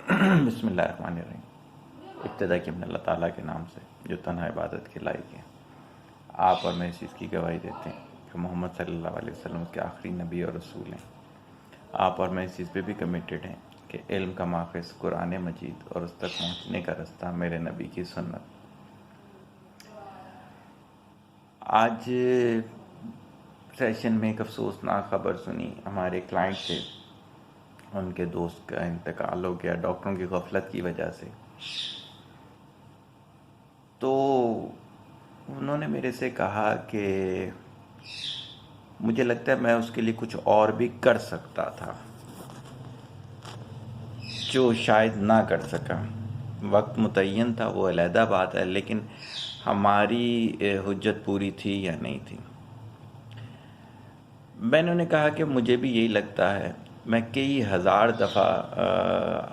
بسم اللہ الرحمن الرحیم۔ ابتدا کی اپنے اللہ تعالیٰ کے نام سے جو تنہا عبادت کے لائق ہے۔ آپ اور میں اس چیز کی گواہی دیتے ہیں کہ محمد صلی اللہ علیہ وسلم کے آخری نبی اور رسول ہیں۔ آپ اور میں اس چیز پہ بھی کمیٹڈ ہیں کہ علم کا ماخذ قرآن مجید اور اس تک پہنچنے کا رستہ میرے نبی کی سنت۔ آج سیشن میں ایک افسوسناک خبر سنی۔ ہمارے کلائنٹ سے ان کے دوست کا انتقال ہو گیا ڈاکٹروں کی غفلت کی وجہ سے۔ تو انہوں نے میرے سے کہا کہ مجھے لگتا ہے میں اس کے لیے کچھ اور بھی کر سکتا تھا جو شاید نہ کر سکا۔ وقت متعین تھا وہ علیحدہ بات ہے، لیکن ہماری حجت پوری تھی یا نہیں تھی۔ میں نے انہیں کہا کہ مجھے بھی یہی لگتا ہے۔ میں کئی ہزار دفعہ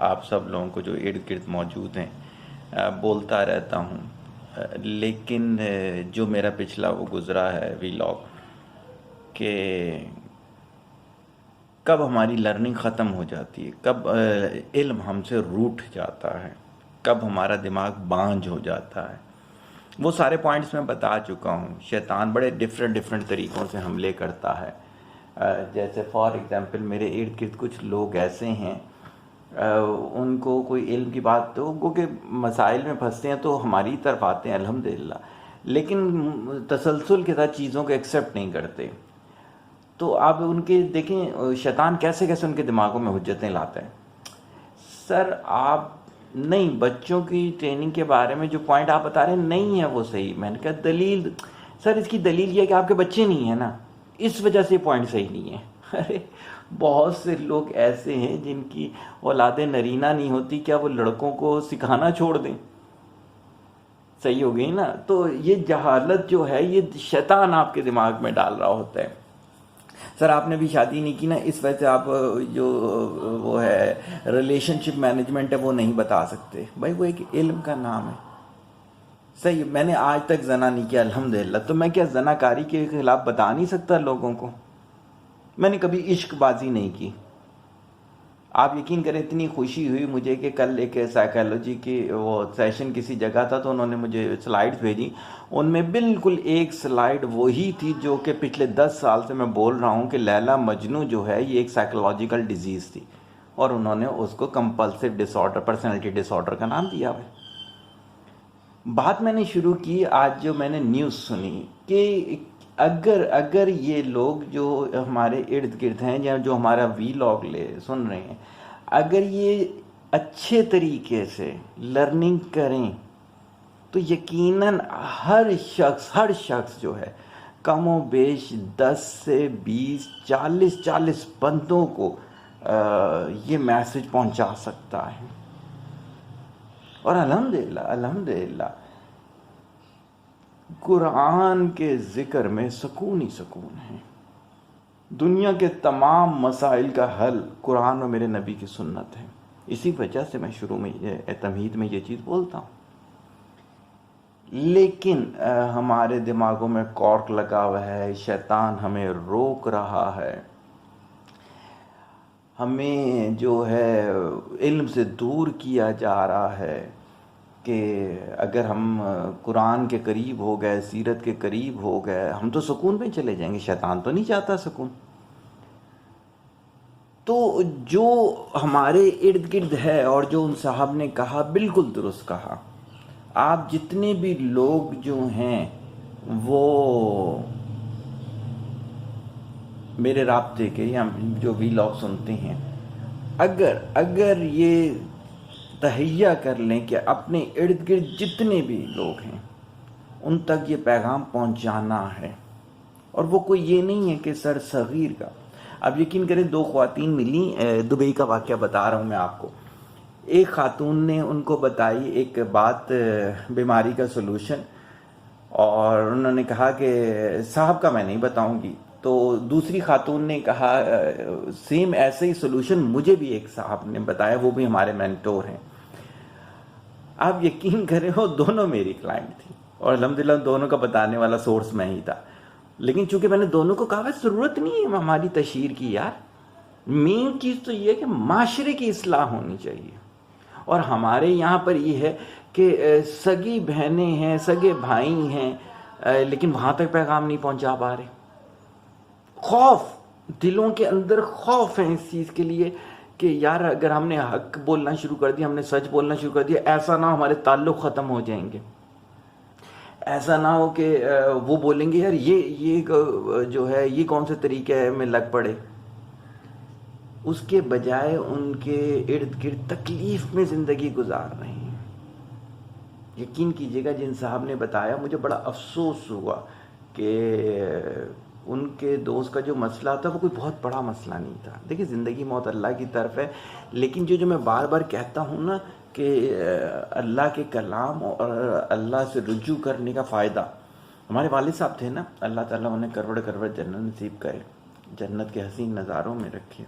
آپ سب لوگوں کو جو ارد گرد موجود ہیں بولتا رہتا ہوں، لیکن جو میرا پچھلا وہ گزرا ہے ویلاگ کہ کب ہماری لرننگ ختم ہو جاتی ہے، کب علم ہم سے روٹ جاتا ہے، کب ہمارا دماغ بانجھ ہو جاتا ہے، وہ سارے پوائنٹس میں بتا چکا ہوں۔ شیطان بڑے ڈفرینٹ طریقوں سے حملے کرتا ہے۔ جیسے فار ایگزامپل میرے ارد گرد کچھ لوگ ایسے ہیں، ان کو کوئی علم کی بات تو کیونکہ مسائل میں پھنستے ہیں تو ہماری طرف آتے ہیں الحمدللہ، لیکن تسلسل کے ساتھ چیزوں کو ایکسیپٹ نہیں کرتے۔ تو آپ ان کے دیکھیں شیطان کیسے ان کے دماغوں میں حجتیں لاتا ہے۔ سر آپ نہیں، بچوں کی ٹریننگ کے بارے میں جو پوائنٹ آپ بتا رہے ہیں نہیں ہے وہ صحیح۔ میں نے کہا دلیل، سر اس کی دلیل یہ ہے کہ آپ کے بچے نہیں ہیں نا، اس وجہ سے یہ پوائنٹ صحیح نہیں ہے۔ ارے بہت سے لوگ ایسے ہیں جن کی اولاد نرینہ نہیں ہوتی، کیا وہ لڑکوں کو سکھانا چھوڑ دیں؟ صحیح ہو گئی نا؟ تو یہ جہالت جو ہے یہ شیطان آپ کے دماغ میں ڈال رہا ہوتا ہے۔ سر آپ نے بھی شادی نہیں کی نا، اس وجہ سے آپ جو وہ ہے ریلیشن شپ مینجمنٹ ہے وہ نہیں بتا سکتے۔ بھائی وہ ایک علم کا نام ہے۔ صحیح، میں نے آج تک زنا نہیں کیا الحمدللہ، تو میں کیا زنا کاری کے خلاف بتا نہیں سکتا لوگوں کو؟ میں نے کبھی عشق بازی نہیں کی۔ آپ یقین کریں اتنی خوشی ہوئی مجھے کہ کل ایک سائیکالوجی کی وہ سیشن کسی جگہ تھا تو انہوں نے مجھے سلائیڈز بھیجی، ان میں بالکل ایک سلائیڈ وہی تھی جو کہ پچھلے 10 سال سے میں بول رہا ہوں کہ لیلا مجنو جو ہے یہ ایک سائیکولوجیکل ڈیزیز تھی، اور انہوں نے اس کو کمپلسو ڈس آرڈر، پرسنالٹی ڈس آرڈر کا نام دیا ہے۔ بات میں نے شروع کی آج جو میں نے نیوز سنی کہ اگر یہ لوگ جو ہمارے ارد گرد ہیں یا جو ہمارا ویلاگ سن رہے ہیں، اگر یہ اچھے طریقے سے لرننگ کریں تو یقیناً ہر شخص جو ہے کم و بیش 10 سے 20 40 بندوں کو یہ میسج پہنچا سکتا ہے۔ اور الحمدللہ قرآن کے ذکر میں سکون ہی سکون ہے۔ دنیا کے تمام مسائل کا حل قرآن اور میرے نبی کی سنت ہے۔ اسی وجہ سے میں شروع میں تمہید میں یہ چیز بولتا ہوں۔ لیکن ہمارے دماغوں میں کارک لگا ہوا ہے، شیطان ہمیں روک رہا ہے، ہمیں جو ہے علم سے دور کیا جا رہا ہے کہ اگر ہم قرآن کے قریب ہو گئے، سیرت کے قریب ہو گئے، ہم تو سکون میں چلے جائیں گے۔ شیطان تو نہیں چاہتا سکون۔ تو جو ہمارے ارد گرد ہے اور جو ان صاحب نے کہا بالکل درست کہا۔ آپ جتنے بھی لوگ جو ہیں وہ میرے رابطے کے یا جو ویلاگ سنتے ہیں، اگر یہ تہیہ کر لیں کہ اپنے ارد گرد جتنے بھی لوگ ہیں ان تک یہ پیغام پہنچانا ہے، اور وہ کوئی یہ نہیں ہے کہ سر صغیر کا۔ اب یقین کریں 2 خواتین ملی، دبئی کا واقعہ بتا رہا ہوں میں آپ کو۔ ایک خاتون نے ان کو بتائی ایک بات، بیماری کا سلوشن، اور انہوں نے کہا کہ صاحب کا میں نہیں بتاؤں گی۔ تو دوسری خاتون نے کہا سیم ایسے ہی سلوشن مجھے بھی ایک صاحب نے بتایا، وہ بھی ہمارے مینٹور ہیں۔ آپ یقین کریں وہ دونوں میری کلائنٹ تھی، اور الحمدللہ دونوں کا بتانے والا سورس میں ہی تھا۔ لیکن چونکہ میں نے دونوں کو کہا ضرورت نہیں ہے ہماری تشہیر کی، یار مین چیز تو یہ ہے کہ معاشرے کی اصلاح ہونی چاہیے۔ اور ہمارے یہاں پر یہ ہے کہ سگی بہنیں ہیں، سگے بھائی ہیں، لیکن وہاں تک پیغام نہیں پہنچا پا رہے. خوف، دلوں کے اندر خوف ہے اس چیز کے لیے کہ یار اگر ہم نے حق بولنا شروع کر دیا، ہم نے سچ بولنا شروع کر دیا، ایسا نہ ہو ہمارے تعلق ختم ہو جائیں گے، ایسا نہ ہو کہ وہ بولیں گے یار یہ جو ہے یہ کون سے طریقے میں لگ پڑے. اس کے بجائے ان کے ارد گرد تکلیف میں زندگی گزار رہے ہیں. یقین کیجیے گا، جن صاحب نے بتایا مجھے بڑا افسوس ہوا کہ ان کے دوست کا جو مسئلہ تھا وہ کوئی بہت بڑا مسئلہ نہیں تھا. دیکھیں زندگی موت اللہ کی طرف ہے، لیکن جو میں بار بار کہتا ہوں نا کہ اللہ کے کلام اور اللہ سے رجوع کرنے کا فائدہ. ہمارے والد صاحب تھے نا، اللہ تعالیٰ انہیں کروڑ کروڑ جنت نصیب کرے، جنت کے حسین نظاروں میں رکھے.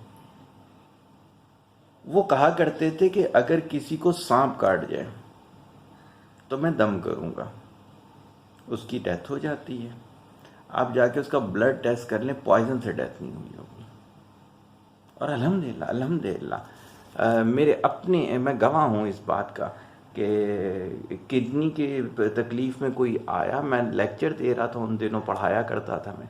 وہ کہا کرتے تھے کہ اگر کسی کو سانپ کاٹ جائے تو میں دم کروں گا. اس کی ڈیتھ ہو جاتی ہے، آپ جا کے اس کا بلڈ ٹیسٹ کر لیں، پوائزن سے ڈیتھ نہیں ہوئی ہوگی. اور الحمدللہ میرے اپنے، میں گواہ ہوں اس بات کا کہ کڈنی کی تکلیف میں کوئی آیا، میں لیکچر دے رہا تھا ان دنوں، پڑھایا کرتا تھا میں،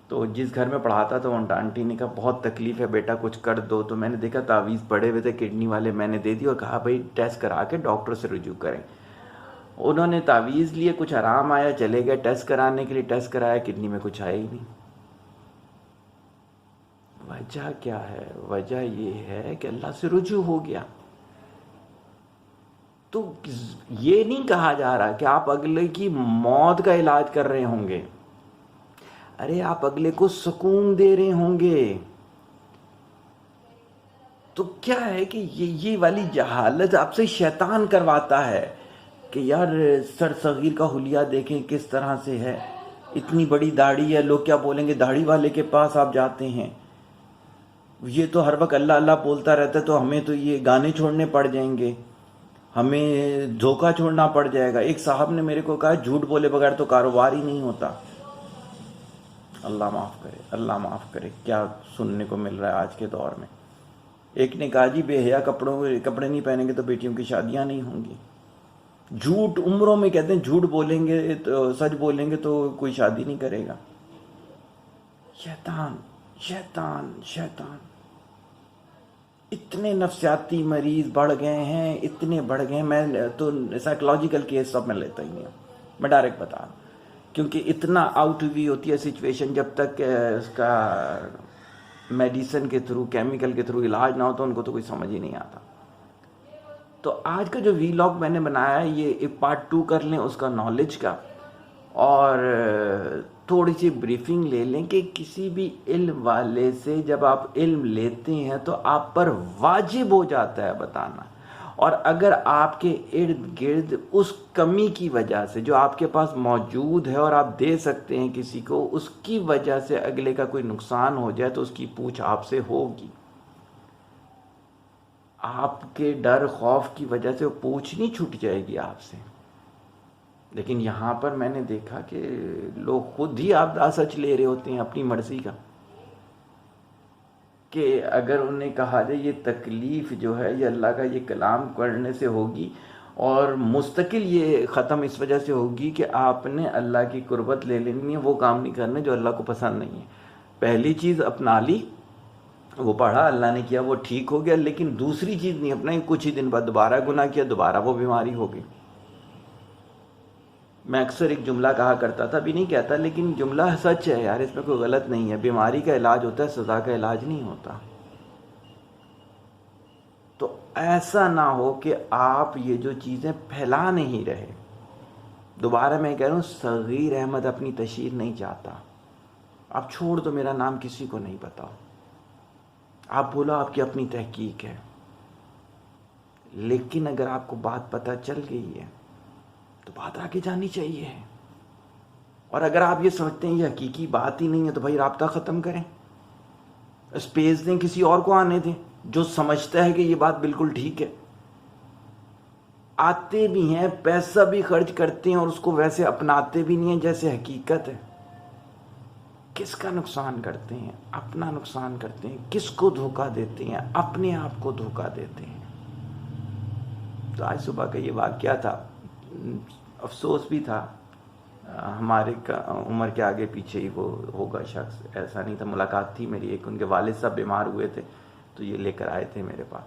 تو جس گھر میں پڑھاتا تھا ان آنٹی نے کہا بہت تکلیف ہے بیٹا کچھ کر دو. تو میں نے دیکھا تعویذ پڑے ہوئے تھے کڈنی والے، میں نے دے دی اور کہا بھائی ٹیسٹ کرا کے ڈاکٹر سے رجوع کریں. انہوں نے تعویذ لیے، کچھ آرام آیا، چلے گئے ٹیسٹ کرانے کے لیے، ٹیسٹ کرایا، کڈنی میں کچھ آیا ہی نہیں. وجہ کیا ہے؟ وجہ یہ ہے کہ اللہ سے رجوع ہو گیا. تو یہ نہیں کہا جا رہا کہ آپ اگلے کی موت کا علاج کر رہے ہوں گے، ارے آپ اگلے کو سکون دے رہے ہوں گے. تو کیا ہے کہ یہ والی جہالت آپ سے شیطان کرواتا ہے کہ یار سر صغیر کا حلیہ دیکھیں کس طرح سے ہے، اتنی بڑی داڑھی ہے، لوگ کیا بولیں گے، داڑھی والے کے پاس آپ جاتے ہیں، یہ تو ہر وقت اللہ اللہ بولتا رہتا ہے، تو ہمیں تو یہ گانے چھوڑنے پڑ جائیں گے، ہمیں دھوکہ چھوڑنا پڑ جائے گا. ایک صاحب نے میرے کو کہا جھوٹ بولے بغیر تو کاروبار ہی نہیں ہوتا. اللہ معاف کرے، اللہ معاف کرے، کیا سننے کو مل رہا ہے آج کے دور میں. ایک نے کہا جی بے حیا کپڑے نہیں پہنیں گے تو بیٹیوں کی شادیاں نہیں ہوں گی. جھوٹ عمروں میں کہتے ہیں جھوٹ بولیں گے تو سچ بولیں گے تو کوئی شادی نہیں کرے گا. شیطان شیطان شیطان. اتنے نفسیاتی مریض بڑھ گئے ہیں، اتنے بڑھ گئے ہیں. میں تو سائیکولوجیکل کیس سب میں لیتا ہی نہیں ہوں، میں ڈائریکٹ بتا رہا ہوں، کیونکہ اتنا آؤٹ ہوئی ہوتی ہے سچویشن، جب تک اس کا میڈیسن کے تھرو، کیمیکل کے تھرو علاج نہ ہو تو ان کو تو کوئی سمجھ ہی نہیں آتا. تو آج کا جو ویلاگ میں نے بنایا ہے یہ ایک پارٹ 2 کر لیں اس کا نالج کا، اور تھوڑی سی بریفنگ لے لیں کہ کسی بھی علم والے سے جب آپ علم لیتے ہیں تو آپ پر واجب ہو جاتا ہے بتانا. اور اگر آپ کے ارد گرد اس کمی کی وجہ سے جو آپ کے پاس موجود ہے اور آپ دے سکتے ہیں کسی کو، اس کی وجہ سے اگلے کا کوئی نقصان ہو جائے تو اس کی پوچھ آپ سے ہوگی. آپ کے ڈر خوف کی وجہ سے وہ پوچھ نہیں چھوٹ جائے گی آپ سے. لیکن یہاں پر میں نے دیکھا کہ لوگ خود ہی آپ سچ لے رہے ہوتے ہیں اپنی مرضی کا، کہ اگر انہیں کہا جائے یہ تکلیف جو ہے یہ اللہ کا یہ کلام کرنے سے ہوگی، اور مستقل یہ ختم اس وجہ سے ہوگی کہ آپ نے اللہ کی قربت لے لینی ہے، وہ کام نہیں کرنے جو اللہ کو پسند نہیں ہے. پہلی چیز اپنا لی، وہ پڑھا، اللہ نے کیا، وہ ٹھیک ہو گیا، لیکن دوسری چیز نہیں اپنائی، کچھ ہی دن بعد دوبارہ گناہ کیا، دوبارہ وہ بیماری ہو گئی. میں اکثر ایک جملہ کہا کرتا تھا، ابھی نہیں کہتا، لیکن جملہ سچ ہے یار، اس میں کوئی غلط نہیں ہے. بیماری کا علاج ہوتا ہے، سزا کا علاج نہیں ہوتا. تو ایسا نہ ہو کہ آپ یہ جو چیزیں پھیلا نہیں رہے. دوبارہ میں کہہ رہا ہوں، صغیر احمد اپنی تشہیر نہیں چاہتا. آپ چھوڑ دو، میرا نام کسی کو نہیں پتا، آپ بولو آپ کی اپنی تحقیق ہے، لیکن اگر آپ کو بات پتہ چل گئی ہے تو بات آگے جانی چاہیے. اور اگر آپ یہ سمجھتے ہیں یہ حقیقی بات ہی نہیں ہے تو بھائی رابطہ ختم کریں، اسپیس دیں، کسی اور کو آنے دیں جو سمجھتا ہے کہ یہ بات بالکل ٹھیک ہے. آتے بھی ہیں، پیسہ بھی خرچ کرتے ہیں اور اس کو ویسے اپناتے بھی نہیں ہیں جیسے حقیقت ہے. کس کا نقصان کرتے ہیں؟ اپنا نقصان کرتے ہیں. کس کو دھوکہ دیتے ہیں؟ اپنے آپ کو دھوکہ دیتے ہیں. تو آج صبح کا یہ واقعہ تھا، افسوس بھی تھا، ہمارے عمر کے آگے پیچھے ہی وہ ہوگا شخص، ایسا نہیں تھا۔ ملاقات تھی میری ایک، ان کے والد صاحب بیمار ہوئے تھے تو یہ لے کر آئے تھے میرے پاس،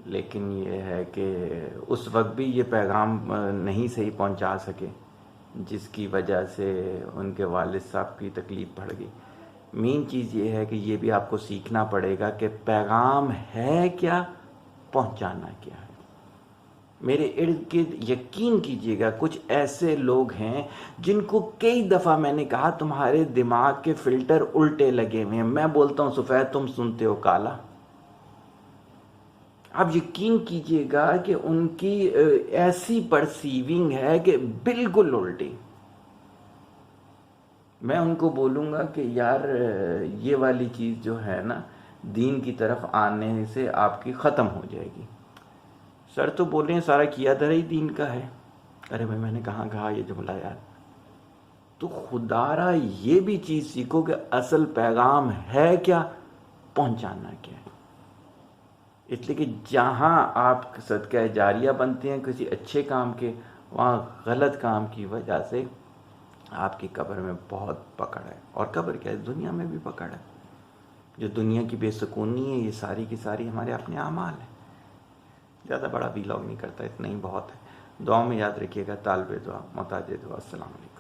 لیکن یہ ہے کہ اس وقت بھی یہ پیغام نہیں صحیح پہنچا سکے، جس کی وجہ سے ان کے والد صاحب کی تکلیف بڑھ گئی۔ مین چیز یہ ہے کہ یہ بھی آپ کو سیکھنا پڑے گا کہ پیغام ہے کیا، پہنچانا کیا ہے۔ میرے ارد گرد یقین کیجئے گا کچھ ایسے لوگ ہیں جن کو کئی دفعہ میں نے کہا تمہارے دماغ کے فلٹر الٹے لگے ہوئے ہیں، میں بولتا ہوں سفید، تم سنتے ہو کالا۔ آپ یقین کیجئے گا کہ ان کی ایسی پرسیونگ ہے کہ بالکل الٹی۔ میں ان کو بولوں گا کہ یار یہ والی چیز جو ہے نا، دین کی طرف آنے سے آپ کی ختم ہو جائے گی۔ سر تو بول رہے ہیں سارا کیا دھرا ہی دین کا ہے۔ ارے بھائی میں نے کہاں کہا یہ جملہ یار؟ تو خدا را یہ بھی چیز سیکھو کہ اصل پیغام ہے کیا، پہنچانا کیا ہے۔ اس لیے کہ جہاں آپ صدقہ جاریہ بنتے ہیں کسی اچھے کام کے، وہاں غلط کام کی وجہ سے آپ کی قبر میں بہت پکڑ ہے۔ اور قبر کیا ہے، دنیا میں بھی پکڑ ہے۔ جو دنیا کی بے سکونی ہے، یہ ساری کی ساری ہمارے اپنے اعمال ہیں۔ زیادہ بڑا ویلاگ نہیں کرتا، اتنا ہی بہت ہے۔ دعاؤں میں یاد رکھیے گا، طالب دعا، محتاج دعا۔ السلام علیکم۔